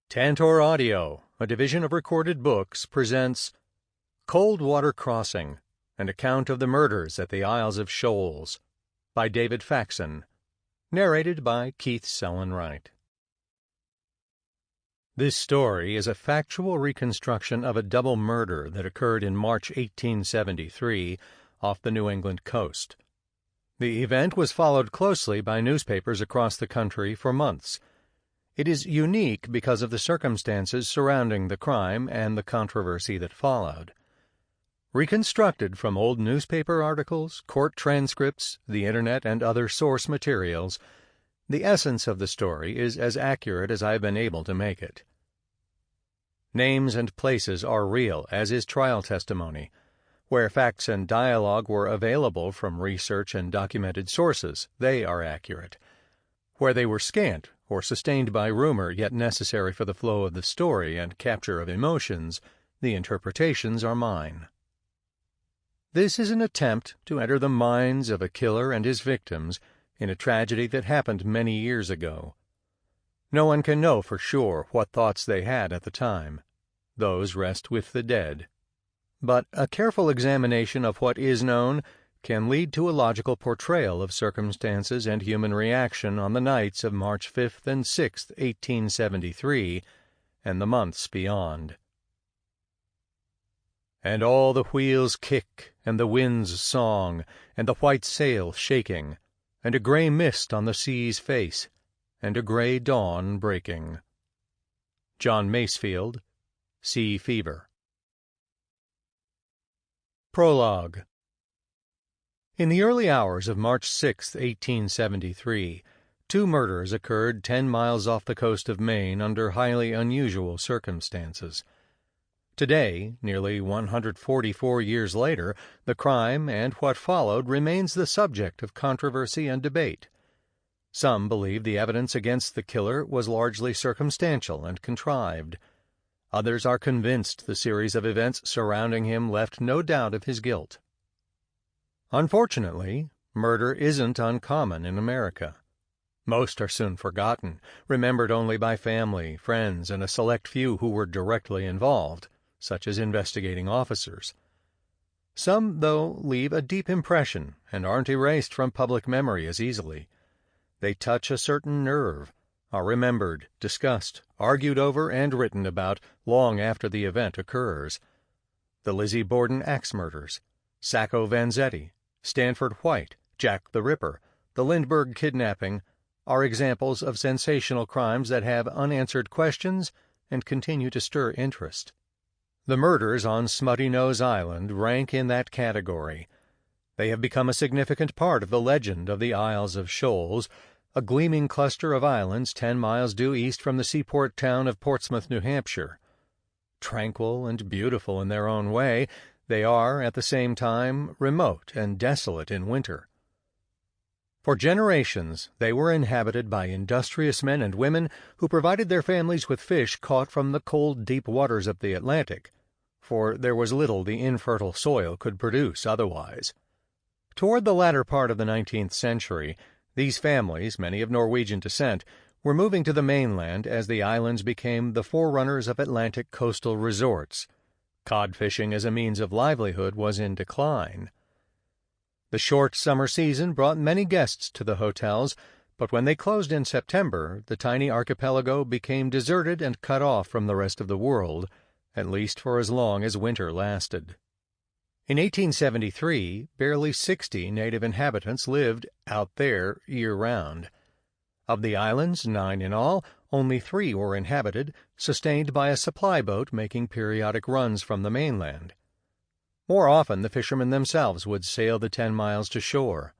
Tantor Audio, a division of Recorded Books, presents Cold Water Crossing, an account of the murders at the Isles of Shoals, by David Faxon, narrated by Keith Sellon-Wright. This story is a factual reconstruction of a double murder that occurred in March 1873 off the New England coast. The event was followed closely by newspapers across the country for months. It is unique because of the circumstances surrounding the crime and the controversy that followed. Reconstructed from old newspaper articles, court transcripts, the internet, and other source materials, the essence of the story is as accurate as I have been able to make it. Names and places are real, as is trial testimony. Where facts and dialogue were available from research and documented sources, they are accurate. Where they were scant or sustained by rumor yet necessary for the flow of the story and capture of emotions, the interpretations are mine. This is an attempt to enter the minds of a killer and his victims in a tragedy that happened many years ago. No one can know for sure what thoughts they had at the time. Those rest with the dead. But a careful examination of what is known can lead to a logical portrayal of circumstances and human reaction on the nights of March 5th and 6th, 1873, and the months beyond. And all the wheels kick, and the wind's song, and the white sail shaking, and a gray mist on the sea's face, and a gray dawn breaking. John Masefield, Sea Fever. Prologue. In the early hours of March 6, 1873, two murders occurred 10 miles off the coast of Maine under highly unusual circumstances. Today, nearly 144 years later, the crime and what followed remains the subject of controversy and debate. Some believe the evidence against the killer was largely circumstantial and contrived. Others are convinced the series of events surrounding him left no doubt of his guilt. Unfortunately, murder isn't uncommon in America. Most are soon forgotten, remembered only by family, friends, and a select few who were directly involved, such as investigating officers. Some, though, leave a deep impression and aren't erased from public memory as easily. They touch a certain nerve, are remembered, discussed, argued over, and written about long after the event occurs. The Lizzie Borden axe murders, Sacco Vanzetti, Stanford White, Jack the Ripper, the Lindbergh kidnapping are examples of sensational crimes that have unanswered questions and continue to stir interest. The murders on Smutty Nose Island rank in that category. They have become a significant part of the legend of the Isles of Shoals, a gleaming cluster of islands 10 miles due east from the seaport town of Portsmouth, New Hampshire. Tranquil and beautiful in their own way, they are, at the same time, remote and desolate in winter. For generations, they were inhabited by industrious men and women who provided their families with fish caught from the cold, deep waters of the Atlantic, for there was little the infertile soil could produce otherwise. Toward the latter part of the 19th century, these families, many of Norwegian descent, were moving to the mainland as the islands became the forerunners of Atlantic coastal resorts. Cod fishing as a means of livelihood was in decline. The short summer season brought many guests to the hotels, but when they closed in September, the tiny archipelago became deserted and cut off from the rest of the world, at least for as long as winter lasted. In 1873, barely 60 native inhabitants lived out there year-round. Of the islands, 9 in all, only 3 were inhabited, sustained by a supply boat making periodic runs from the mainland. More often the fishermen themselves would sail the 10 miles to shore.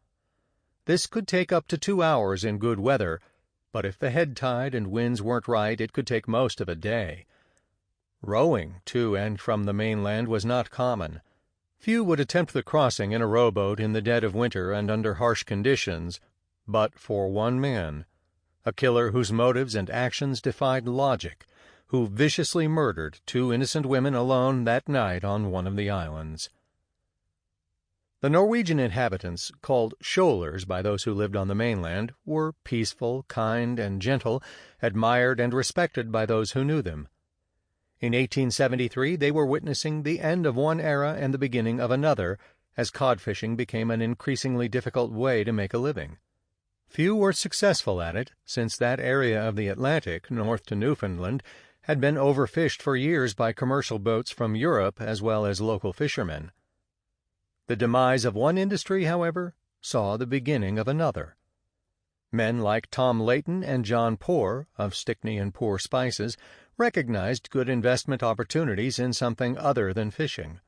This could take up to 2 hours in good weather, but if the head tide and winds weren't right, it could take most of a day. Rowing to and from the mainland was not common. Few would attempt the crossing in a rowboat in the dead of winter and under harsh conditions, but for one man, a killer whose motives and actions defied logic, who viciously murdered 2 innocent women alone that night on one of the islands. The Norwegian inhabitants, called Shoalers by those who lived on the mainland, were peaceful, kind, and gentle, admired and respected by those who knew them. In 1873 they were witnessing the end of one era and the beginning of another, as cod fishing became an increasingly difficult way to make a living. Few were successful at it, since that area of the Atlantic, north to Newfoundland, had been overfished for years by commercial boats from Europe as well as local fishermen. The demise of one industry, however, saw the beginning of another. Men like Tom Layton and John Poor, of Stickney and Poor Spices, recognized good investment opportunities in something other than fishing.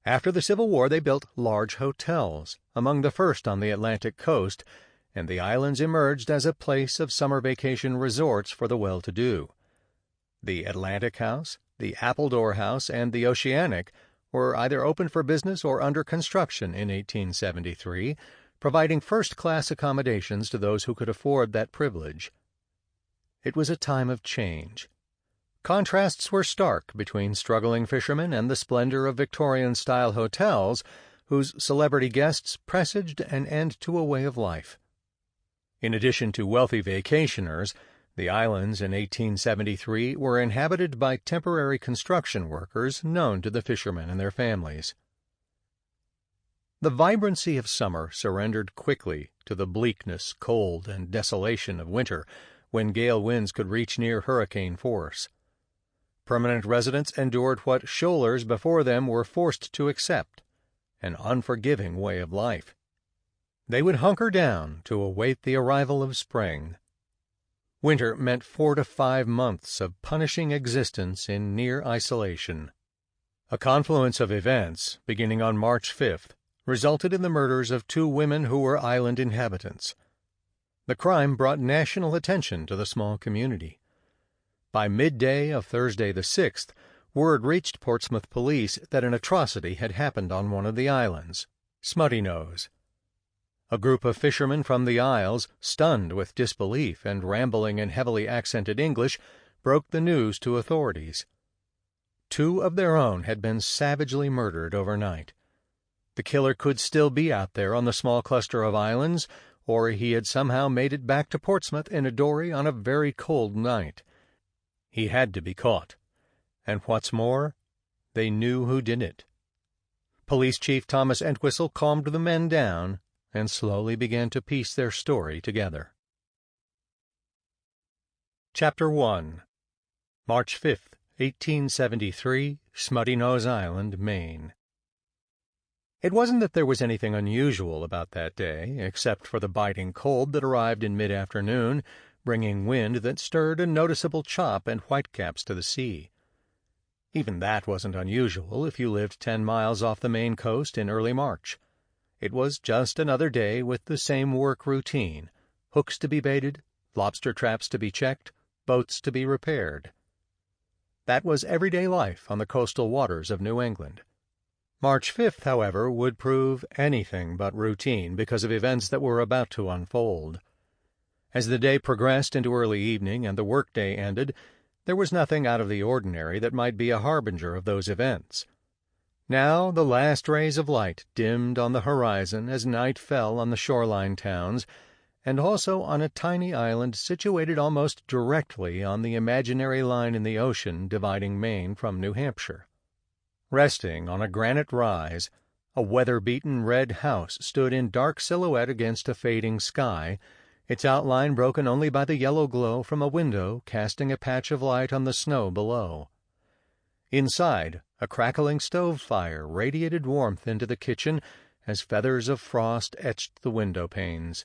After the Civil War they built large hotels, among the first on the Atlantic coast, and the islands emerged as a place of summer vacation resorts for the well-to-do. The Atlantic House, the Appledore House, and the Oceanic were either open for business or under construction in 1873, providing first-class accommodations to those who could afford that privilege. It was a time of change. Contrasts were stark between struggling fishermen and the splendor of Victorian-style hotels, whose celebrity guests presaged an end to a way of life. In addition to wealthy vacationers, the islands in 1873 were inhabited by temporary construction workers known to the fishermen and their families. The vibrancy of summer surrendered quickly to the bleakness, cold, and desolation of winter, when gale winds could reach near hurricane force. Permanent residents endured what shoalers before them were forced to accept, an unforgiving way of life. They would hunker down to await the arrival of spring. Winter meant 4 to 5 months of punishing existence in near isolation. A confluence of events, beginning on March 5th, resulted in the murders of 2 women who were island inhabitants. The crime brought national attention to the small community. By midday of Thursday the 6th, word reached Portsmouth police that an atrocity had happened on one of the islands, Smutty Nose. A group of fishermen from the Isles, stunned with disbelief and rambling in heavily accented English, broke the news to authorities. 2 of their own had been savagely murdered overnight. The killer could still be out there on the small cluster of islands, or he had somehow made it back to Portsmouth in a dory on a very cold night. He had to be caught. And what's more, they knew who did it. Police Chief Thomas Entwistle calmed the men down and slowly began to piece their story together. Chapter 1. March 5th, 1873, Smutty Nose Island, Maine. It wasn't that there was anything unusual about that day, except for the biting cold that arrived in mid-afternoon, bringing wind that stirred a noticeable chop and whitecaps to the sea. Even that wasn't unusual if you lived 10 miles off the Maine coast in early March. It was just another day with the same work routine: hooks to be baited, lobster traps to be checked, boats to be repaired. That was everyday life on the coastal waters of New England. March 5th, however, would prove anything but routine because of events that were about to unfold. As the day progressed into early evening and the workday ended, there was nothing out of the ordinary that might be a harbinger of those events. Now the last rays of light dimmed on the horizon as night fell on the shoreline towns, and also on a tiny island situated almost directly on the imaginary line in the ocean dividing Maine from New Hampshire. Resting on a granite rise, a weather-beaten red house stood in dark silhouette against a fading sky, its outline broken only by the yellow glow from a window casting a patch of light on the snow below. Inside, a crackling stove fire radiated warmth into the kitchen as feathers of frost etched the window panes.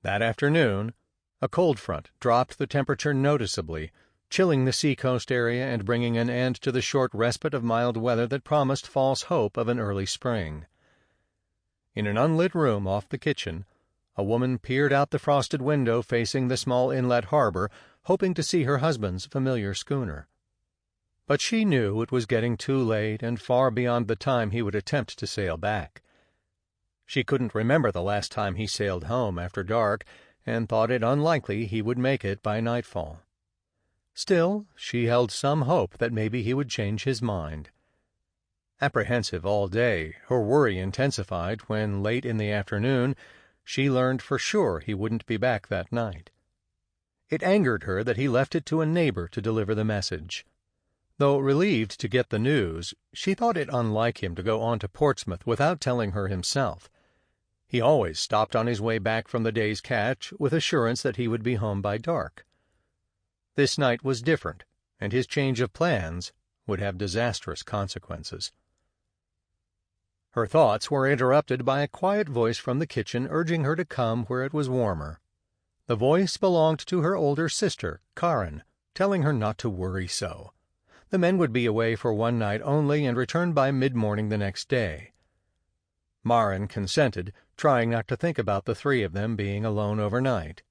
That afternoon, a cold front dropped the temperature noticeably, chilling the seacoast area and bringing an end to the short respite of mild weather that promised false hope of an early spring. In an unlit room off the kitchen, a woman peered out the frosted window facing the small inlet harbor, hoping to see her husband's familiar schooner. But she knew it was getting too late and far beyond the time he would attempt to sail back. She couldn't remember the last time he sailed home after dark, and thought it unlikely he would make it by nightfall. Still, she held some hope that maybe he would change his mind. Apprehensive all day, her worry intensified when, late in the afternoon, she learned for sure he wouldn't be back that night. It angered her that he left it to a neighbor to deliver the message. Though relieved to get the news, she thought it unlike him to go on to Portsmouth without telling her himself. He always stopped on his way back from the day's catch with assurance that he would be home by dark. This night was different, and his change of plans would have disastrous consequences. Her thoughts were interrupted by a quiet voice from the kitchen urging her to come where it was warmer. The voice belonged to her older sister, Karen, telling her not to worry so. The men would be away for one night only and return by mid-morning the next day. Maren consented, trying not to think about the three of them being alone overnight.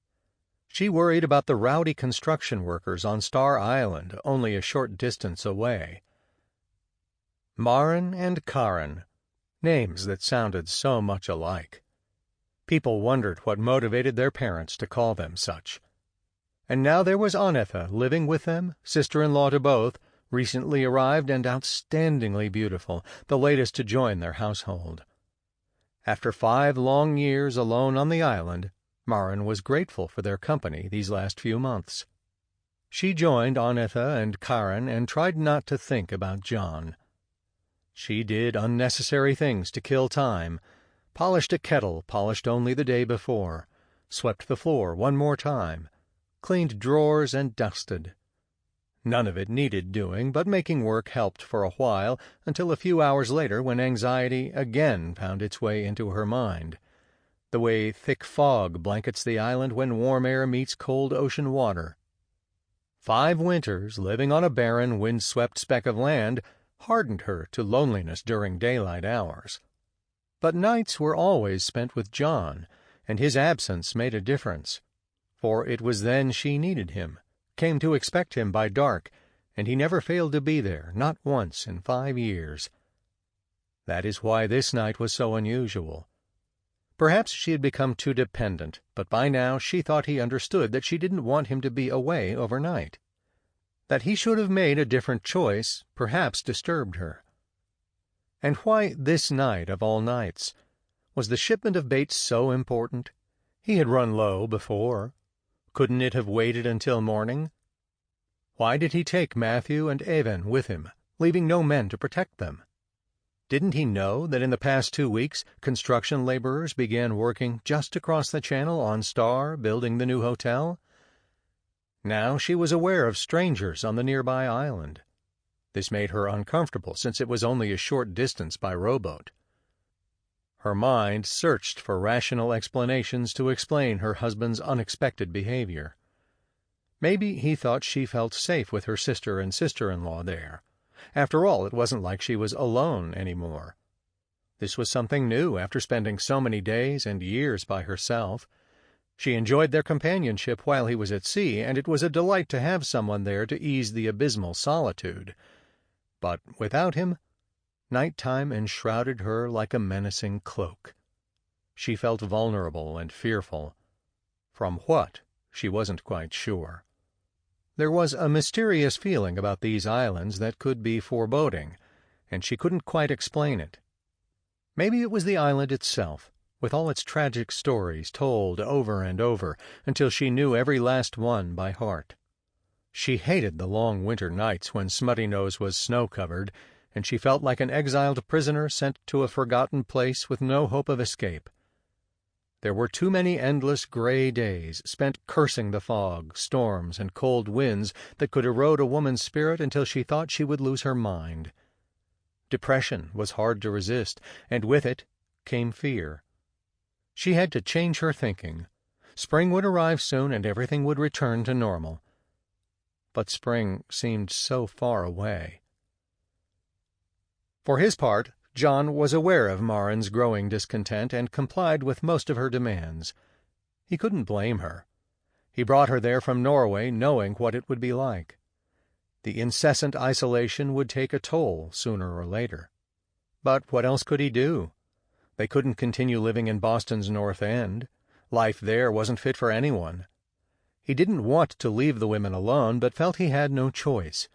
She worried about the rowdy construction workers on Star Island, only a short distance away. Maren and Karen, names that sounded so much alike. People wondered what motivated their parents to call them such. And now there was Anetha living with them, sister-in-law to both, recently arrived and outstandingly beautiful, the latest to join their household. After 5 long years alone on the island, Maren was grateful for their company these last few months. She joined Anetha and Karen and tried not to think about John. She did unnecessary things to kill time, polished a kettle polished only the day before, swept the floor one more time, cleaned drawers and dusted. None of it needed doing, but making work helped for a while, until a few hours later when anxiety again found its way into her mind, the way thick fog blankets the island when warm air meets cold ocean water. 5 winters living on a barren, wind-swept speck of land hardened her to loneliness during daylight hours. But nights were always spent with John, and his absence made a difference, for it was then she needed him, came to expect him by dark, and he never failed to be there, not once in 5 years. That is why this night was so unusual. Perhaps she had become too dependent, but by now she thought he understood that she didn't want him to be away overnight. That he should have made a different choice perhaps disturbed her. And why this night of all nights? Was the shipment of bait so important? He had run low before. Couldn't it have waited until morning? Why did he take Matthew and Evan with him, leaving no men to protect them? Didn't he know that in the past 2 weeks construction laborers began working just across the channel on Star, building the new hotel? Now she was aware of strangers on the nearby island. This made her uncomfortable, since it was only a short distance by rowboat. Her mind searched for rational explanations to explain her husband's unexpected behavior. Maybe he thought she felt safe with her sister and sister-in-law there. After all, it wasn't like she was alone anymore. This was something new after spending so many days and years by herself. She enjoyed their companionship while he was at sea, and it was a delight to have someone there to ease the abysmal solitude. But without him, night-time enshrouded her like a menacing cloak. She felt vulnerable and fearful. From what, she wasn't quite sure. There was a mysterious feeling about these islands that could be foreboding, and she couldn't quite explain it. Maybe it was the island itself, with all its tragic stories told over and over, until she knew every last one by heart. She hated the long winter nights when Smutty Nose was snow-covered, and she felt like an exiled prisoner sent to a forgotten place with no hope of escape. There were too many endless gray days spent cursing the fog, storms, and cold winds that could erode a woman's spirit until she thought she would lose her mind. Depression was hard to resist, and with it came fear. She had to change her thinking. Spring would arrive soon, and everything would return to normal. But spring seemed so far away. For his part, John was aware of Maren's growing discontent and complied with most of her demands. He couldn't blame her. He brought her there from Norway knowing what it would be like. The incessant isolation would take a toll sooner or later. But what else could he do? They couldn't continue living in Boston's North End. Life there wasn't fit for anyone. He didn't want to leave the women alone, but felt he had no choice.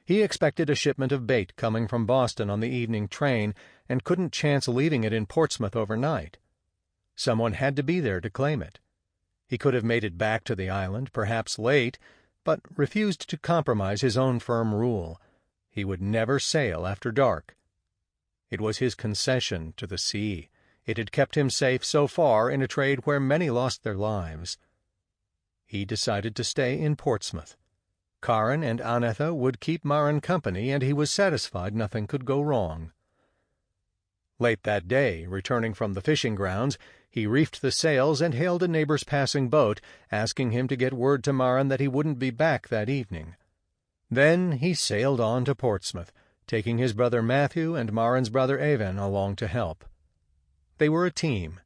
He expected a shipment of bait coming from Boston on the evening train and couldn't chance leaving it in Portsmouth overnight. Someone had to be there to claim it. He could have made it back to the island, perhaps late, but refused to compromise his own firm rule. He would never sail after dark. It was his concession to the sea. It had kept him safe so far in a trade where many lost their lives. He decided to stay in Portsmouth. Karin and Anetha would keep Maren company, and he was satisfied nothing could go wrong. Late that day, returning from the fishing grounds, he reefed the sails and hailed a neighbor's passing boat, asking him to get word to Maren that he wouldn't be back that evening. Then he sailed on to Portsmouth, taking his brother Matthew and Maren's brother Evan along to help. They were a team.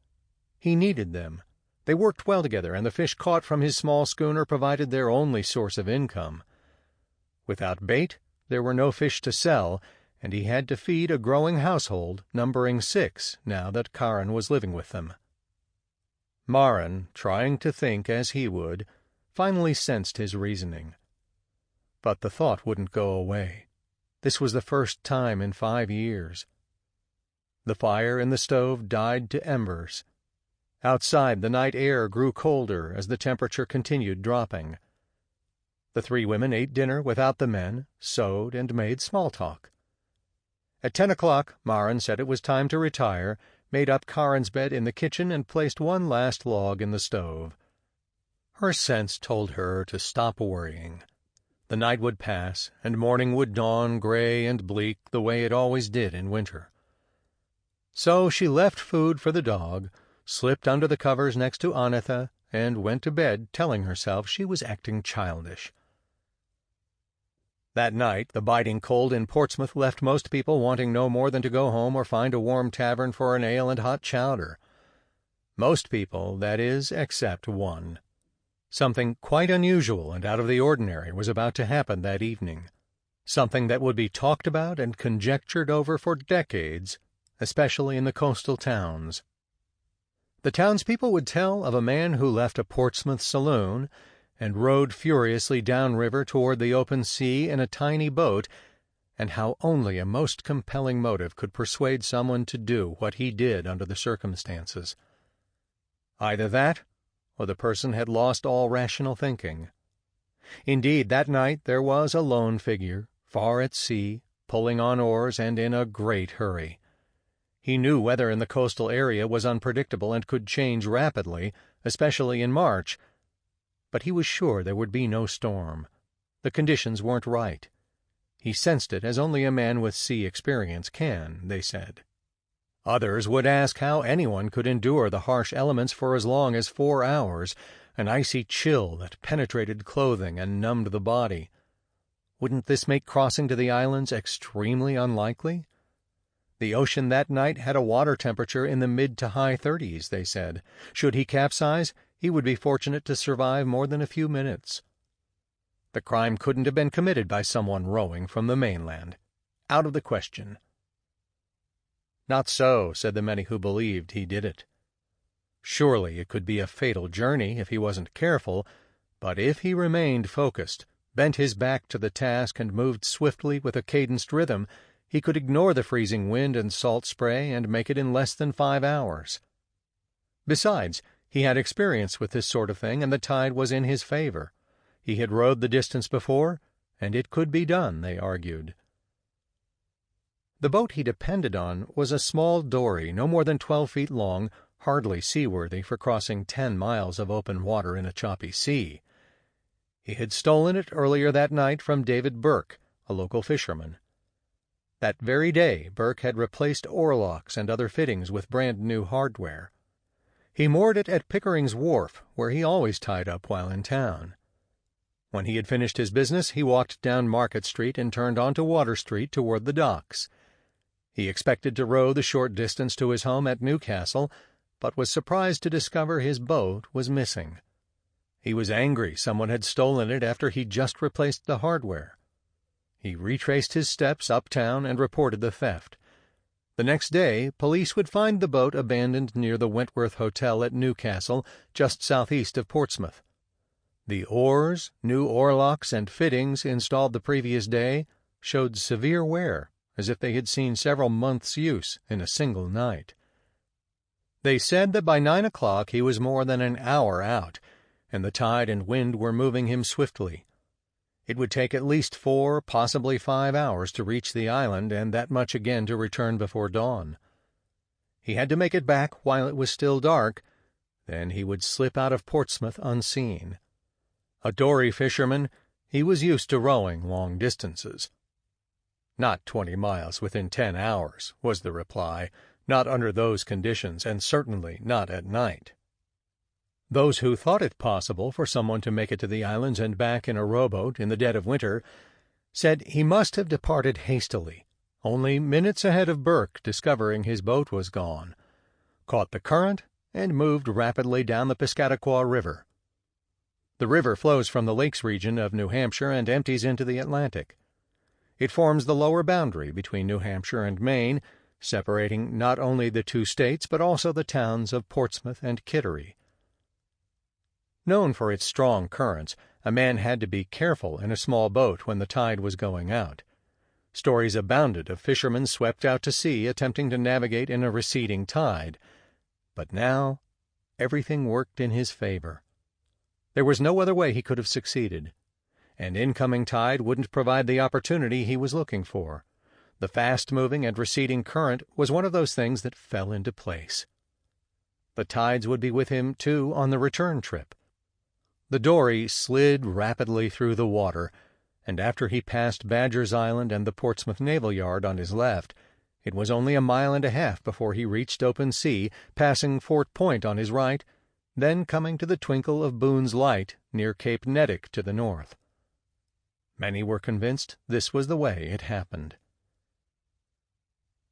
He needed them. They worked well together, and the fish caught from his small schooner provided their only source of income. Without bait, there were no fish to sell, and he had to feed a growing household, numbering 6 now that Karin was living with them. Maren, trying to think as he would, finally sensed his reasoning. But the thought wouldn't go away. This was the first time in 5 years. The fire in the stove died to embers. Outside, the night air grew colder as the temperature continued dropping. The 3 women ate dinner without the men, sewed, and made small talk. At 10 o'clock, Maren said it was time to retire, made up Karin's bed in the kitchen, and placed one last log in the stove. Her sense told her to stop worrying. The night would pass, and morning would dawn gray and bleak the way it always did in winter. So she left food for the dog, slipped under the covers next to Anetha, and went to bed telling herself she was acting childish. That night, the biting cold in Portsmouth left most people wanting no more than to go home or find a warm tavern for an ale and hot chowder. Most people, that is, except one. Something quite unusual and out of the ordinary was about to happen that evening. Something that would be talked about and conjectured over for decades, especially in the coastal towns. The townspeople would tell of a man who left a Portsmouth saloon and rowed furiously downriver toward the open sea in a tiny boat, and how only a most compelling motive could persuade someone to do what he did under the circumstances. Either that, or the person had lost all rational thinking. Indeed, that night there was a lone figure, far at sea, pulling on oars and in a great hurry. He knew weather in the coastal area was unpredictable and could change rapidly, especially in March, but he was sure there would be no storm. The conditions weren't right. He sensed it as only a man with sea experience can, they said. Others would ask how anyone could endure the harsh elements for as long as 4 hours, an icy chill that penetrated clothing and numbed the body. Wouldn't this make crossing to the islands extremely unlikely? The ocean that night had a water temperature in the mid to high 30s, they said. Should he capsize, he would be fortunate to survive more than a few minutes. The crime couldn't have been committed by someone rowing from the mainland. Out of the question. Not so, said the many who believed he did it. Surely it could be a fatal journey if he wasn't careful, but if he remained focused, bent his back to the task, and moved swiftly with a cadenced rhythm, he could ignore the freezing wind and salt spray and make it in less than 5 hours. Besides, he had experience with this sort of thing, and the tide was in his favor. He had rowed the distance before, and it could be done, they argued. The boat he depended on was a small dory no more than 12 feet long, hardly seaworthy for crossing 10 miles of open water in a choppy sea. He had stolen it earlier that night from David Burke, a local fisherman. That very day Burke had replaced oarlocks and other fittings with brand-new hardware. He moored it at Pickering's Wharf, where he always tied up while in town. When he had finished his business, he walked down Market Street and turned onto Water Street toward the docks. He expected to row the short distance to his home at Newcastle, but was surprised to discover his boat was missing. He was angry someone had stolen it after he'd just replaced the hardware. He retraced his steps uptown and reported the theft. The next day, police would find the boat abandoned near the Wentworth Hotel at Newcastle, just southeast of Portsmouth. The oars, new oarlocks, and fittings installed the previous day showed severe wear, as if they had seen several months' use in a single night. They said that by 9 o'clock he was more than an hour out, and the tide and wind were moving him swiftly. It would take at least 4, possibly 5 hours to reach the island, and that much again to return before dawn. He had to make it back while it was still dark, then he would slip out of Portsmouth unseen. A dory fisherman, he was used to rowing long distances. "Not 20 miles within 10 hours," was the reply, "not under those conditions, and certainly not at night." Those who thought it possible for someone to make it to the islands and back in a rowboat in the dead of winter said he must have departed hastily, only minutes ahead of Burke, discovering his boat was gone, caught the current, and moved rapidly down the Piscataqua River. The river flows from the lakes region of New Hampshire and empties into the Atlantic. It forms the lower boundary between New Hampshire and Maine, separating not only the two states but also the towns of Portsmouth and Kittery. Known for its strong currents, a man had to be careful in a small boat when the tide was going out. Stories abounded of fishermen swept out to sea attempting to navigate in a receding tide. But now everything worked in his favor. There was no other way he could have succeeded. An incoming tide wouldn't provide the opportunity he was looking for. The fast-moving and receding current was one of those things that fell into place. The tides would be with him, too, on the return trip. The dory slid rapidly through the water, and after he passed Badger's Island and the Portsmouth Naval Yard on his left, it was only a mile and a half before he reached open sea, passing Fort Point on his right, then coming to the twinkle of Boone's Light near Cape Nettic to the north. Many were convinced this was the way it happened.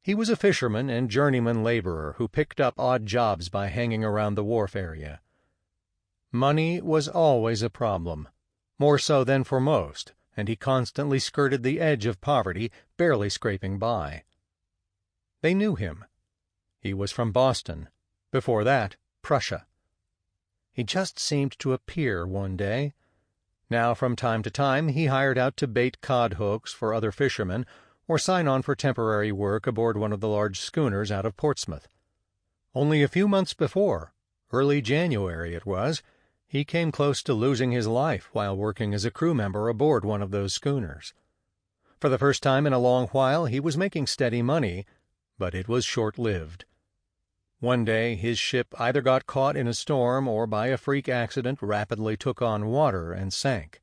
He was a fisherman and journeyman laborer who picked up odd jobs by hanging around the wharf area. Money was always a problem, more so than for most, and he constantly skirted the edge of poverty, barely scraping by. They knew him. He was from Boston. Before that, Prussia. He just seemed to appear one day. Now, from time to time, he hired out to bait cod hooks for other fishermen, or sign on for temporary work aboard one of the large schooners out of Portsmouth. Only a few months before, early January it was, he came close to losing his life while working as a crew member aboard one of those schooners. For the first time in a long while he was making steady money, but it was short-lived. One day his ship either got caught in a storm or by a freak accident rapidly took on water and sank.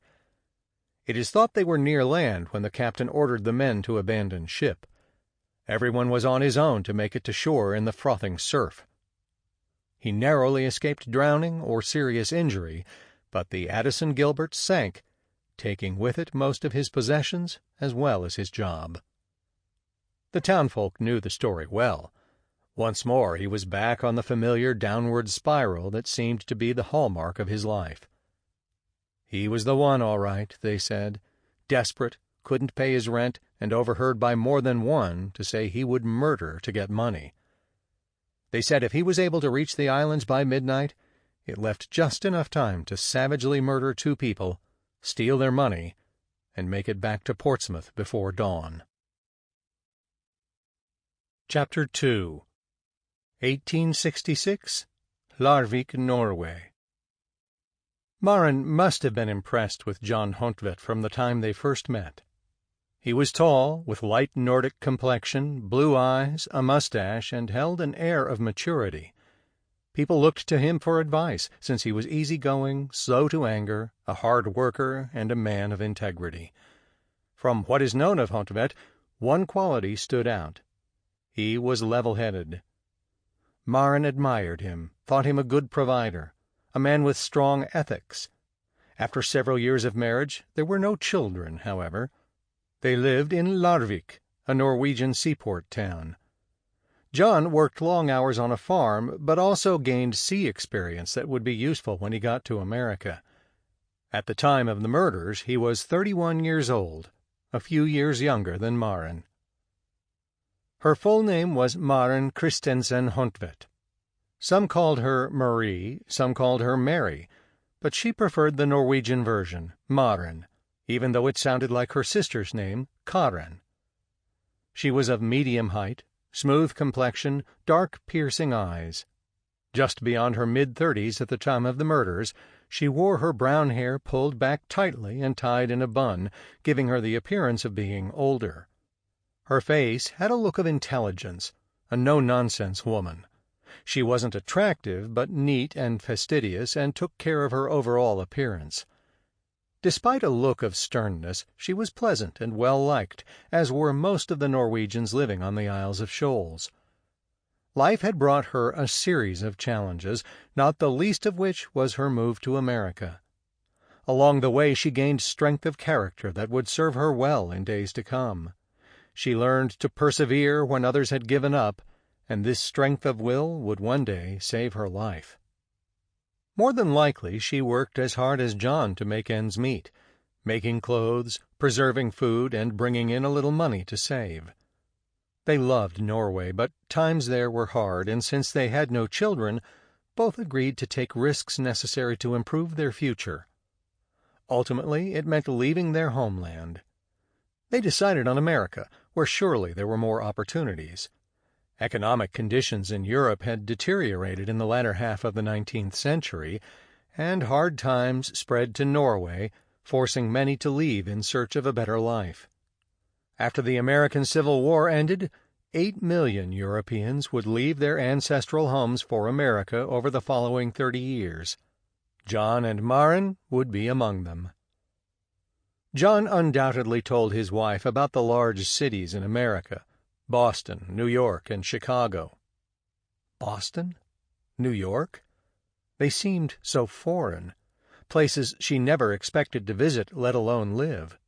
It is thought they were near land when the captain ordered the men to abandon ship. Everyone was on his own to make it to shore in the frothing surf. He narrowly escaped drowning or serious injury, but the Addison Gilbert sank, taking with it most of his possessions as well as his job. The townfolk knew the story well. Once more he was back on the familiar downward spiral that seemed to be the hallmark of his life. He was the one, all right, they said, desperate, couldn't pay his rent, and overheard by more than one to say he would murder to get money. They said if he was able to reach the islands by midnight, it left just enough time to savagely murder 2 people, steal their money, and make it back to Portsmouth before dawn. Chapter 2 1866 Larvik, Norway. Maren must have been impressed with John Hontvedt from the time they first met. He was tall, with light Nordic complexion, blue eyes, a mustache, and held an air of maturity. People looked to him for advice, since he was easygoing, slow to anger, a hard worker, and a man of integrity. From what is known of Hontvedt, one quality stood out. He was level-headed. Maren admired him, thought him a good provider, a man with strong ethics. After several years of marriage, there were no children, however. They lived in Larvik, a Norwegian seaport town. John worked long hours on a farm, but also gained sea experience that would be useful when he got to America. At the time of the murders, he was 31 years old, a few years younger than Maren. Her full name was Maren Christensen Hontvedt. Some called her Marie, some called her Mary, but she preferred the Norwegian version, Maren. even though it sounded like her sister's name, Karen. She was of medium height, smooth complexion, dark, piercing eyes. Just beyond her mid-30s at the time of the murders, she wore her brown hair pulled back tightly and tied in a bun, giving her the appearance of being older. Her face had a look of intelligence, a no-nonsense woman. She wasn't attractive, but neat and fastidious, and took care of her overall appearance. Despite a look of sternness, she was pleasant and well-liked, as were most of the Norwegians living on the Isles of Shoals. Life had brought her a series of challenges, not the least of which was her move to America. Along the way she gained strength of character that would serve her well in days to come. She learned to persevere when others had given up, and this strength of will would one day save her life. More than likely she worked as hard as John to make ends meet, making clothes, preserving food, and bringing in a little money to save. They loved Norway, but times there were hard, and since they had no children, both agreed to take risks necessary to improve their future. Ultimately, it meant leaving their homeland. They decided on America, where surely there were more opportunities. Economic conditions in Europe had deteriorated in the latter half of the 19th century, and hard times spread to Norway, forcing many to leave in search of a better life. After the American Civil War ended, 8 million Europeans would leave their ancestral homes for America over the following 30 years. John and Maren would be among them. John undoubtedly told his wife about the large cities in America, Boston, New York, and Chicago. Boston? New York? They seemed so foreign, places she never expected to visit, let alone live.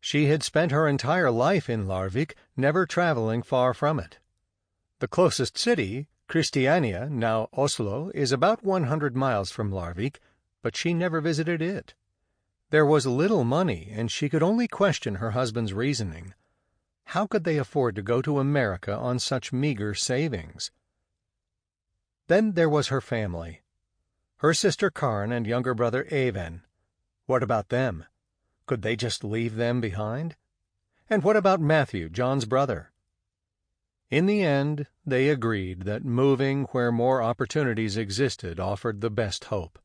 She had spent her entire life in Larvik, never traveling far from it. The closest city, Kristiania, now Oslo, is about 100 miles from Larvik, but she never visited it. There was little money, and she could only question her husband's reasoning. How could they afford to go to America on such meager savings? Then there was her family. Her sister Karen and younger brother Even. What about them? Could they just leave them behind? And what about Matthew, John's brother? In the end, they agreed that moving where more opportunities existed offered the best hope.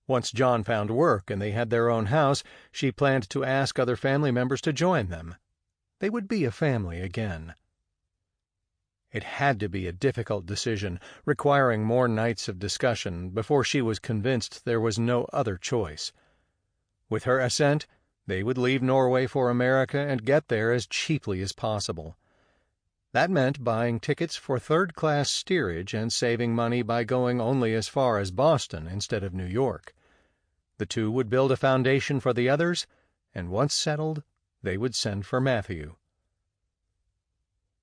Once John found work and they had their own house, she planned to ask other family members to join them. They would be a family again. It had to be a difficult decision, requiring more nights of discussion before she was convinced there was no other choice. With her assent, they would leave Norway for America and get there as cheaply as possible. That meant buying tickets for third-class steerage and saving money by going only as far as Boston instead of New York. The two would build a foundation for the others, and once settled, they would send for Matthew.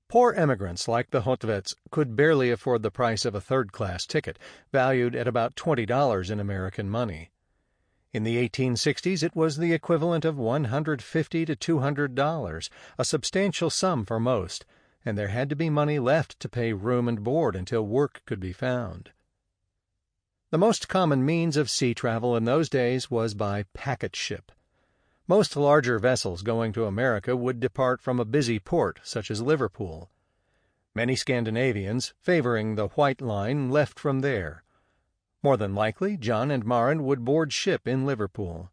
Poor emigrants like the Hotveits could barely afford the price of a third-class ticket, valued at about $20 in American money. In the 1860s, it was the equivalent of $150 to $200, a substantial sum for most, and there had to be money left to pay room and board until work could be found. The most common means of sea travel in those days was by packet ship. Most larger vessels going to America would depart from a busy port such as Liverpool. Many Scandinavians, favoring the White Line, left from there. More than likely, John and Maren would board ship in Liverpool.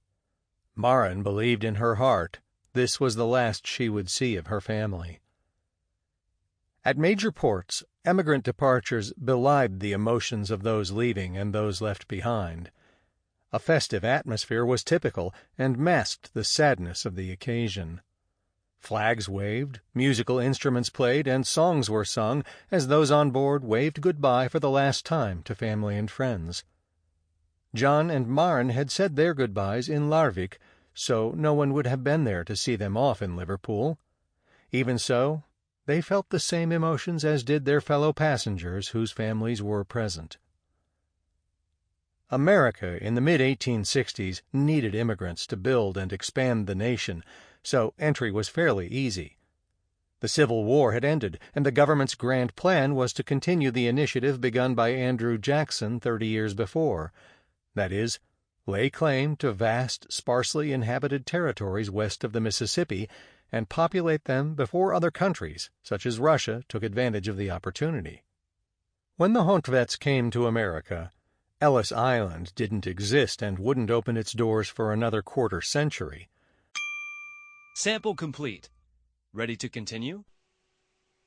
Maren believed in her heart this was the last she would see of her family. At major ports, emigrant departures belied the emotions of those leaving and those left behind. A festive atmosphere was typical and masked the sadness of the occasion. Flags waved, musical instruments played, and songs were sung as those on board waved goodbye for the last time to family and friends. John and Maren had said their goodbyes in Larvik, so no one would have been there to see them off in Liverpool. Even so, they felt the same emotions as did their fellow passengers whose families were present. America in the mid-1860s needed immigrants to build and expand the nation, so entry was fairly easy. The Civil War had ended, and the government's grand plan was to continue the initiative begun by Andrew Jackson 30 years before. That is, lay claim to vast, sparsely inhabited territories west of the Mississippi and populate them before other countries, such as Russia, took advantage of the opportunity. When the Hontvets came to America, Ellis Island didn't exist and wouldn't open its doors for another quarter century. Sample complete. Ready to continue?